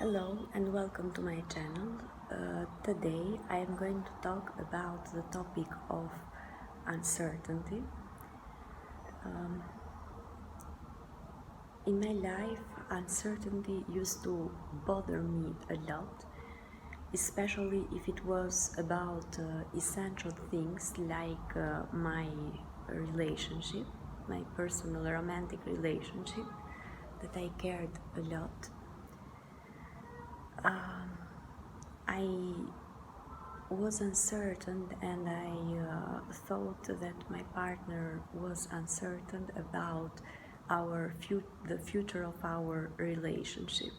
Hello and welcome to my channel. Today I am going to talk about the topic of uncertainty. In my life, uncertainty used to bother me a lot, especially if it was about essential things like my relationship, my personal romantic relationship that I cared a lot. I was uncertain and I thought that my partner was uncertain about the future of our relationship.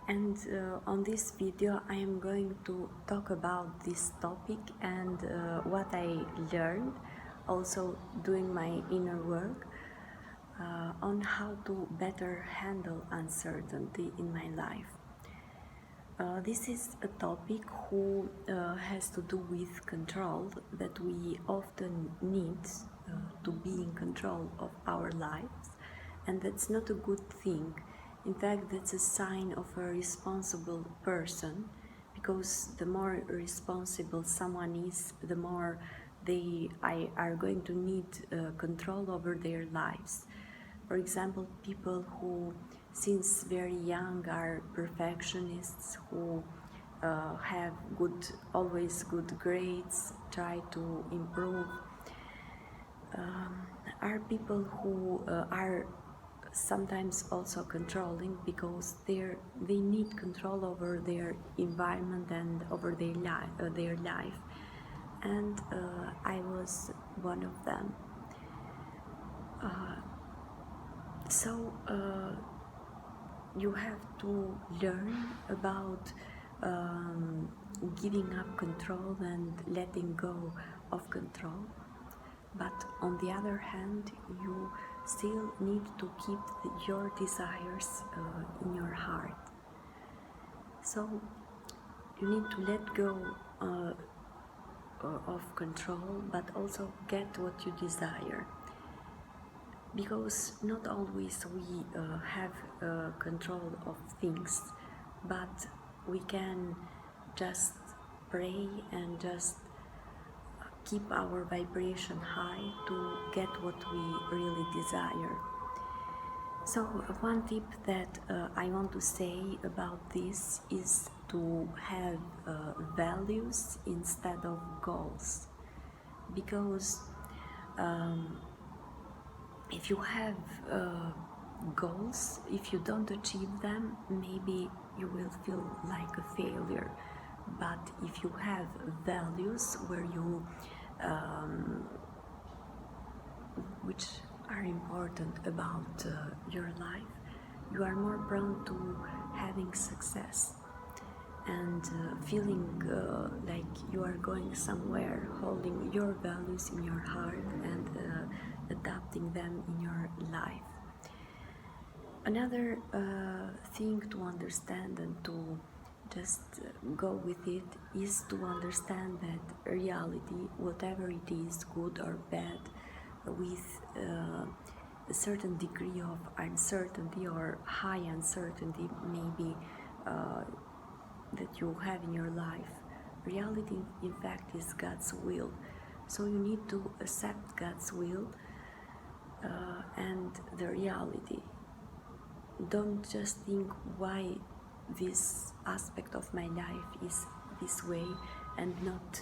And on this video I am going to talk about this topic and what I learned, also doing my inner work on how to better handle uncertainty in my life. This is a topic who has to do with control, that we often need to be in control of our lives, and that's not a good thing. In fact, that's a sign of a responsible person, because the more responsible someone is, the more they are going to need control over their lives. For example, people who since very young are perfectionists, who have always good grades, try to improve, are people who are sometimes also controlling, because they need control over their environment and over their life. And I was one of them. So you have to learn about giving up control and letting go of control. But on the other hand, you still need to keep your desires in your heart. So you need to let go of control, but also get what you desire. Because not always we have control of things, but we can just pray and just keep our vibration high to get what we really desire. So one tip that I want to say about this is to have values instead of goals, because if you have goals, if you don't achieve them, maybe you will feel like a failure. But if you have values where you which are important about your life, you are more prone to having success and feeling like you are going somewhere, holding your values in your heart and adapting them in your life. Another thing to understand and to just go with it is to understand that reality, whatever it is, good or bad, with a certain degree of uncertainty or high uncertainty, maybe that you have in your life, reality in fact is God's will. So you need to accept God's will and the reality. Don't just think why this aspect of my life is this way and not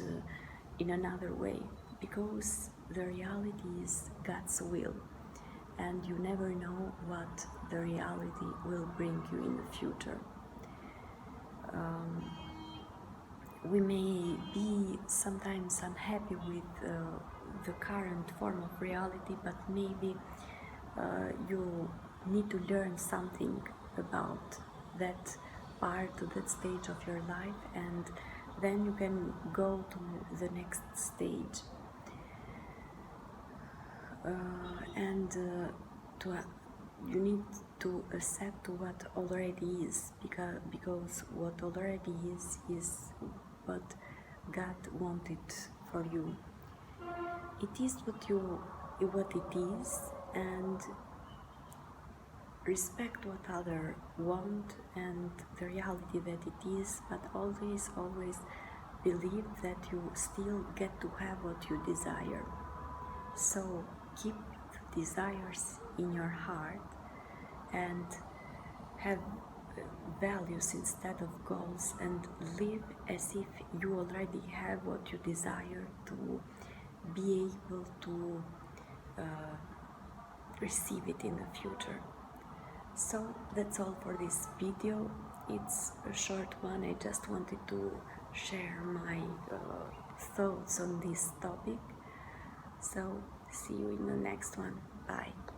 in another way, because the reality is God's will, and you never know what the reality will bring you in the future. We may be sometimes unhappy with the current form of reality, but maybe you need to learn something about that part, that stage of your life, and then you can go to the next stage. You need to accept what already is, because what already is what God wanted for you. It is what it is, and respect what others want and the reality that it is, but always believe that you still get to have what you desire. So keep the desires in your heart and have values instead of goals, and live as if you already have what you desire to be able to receive it in the future. So that's all for this video. It's a short one. I just wanted to share my thoughts on this topic. So see you in the next one. Bye.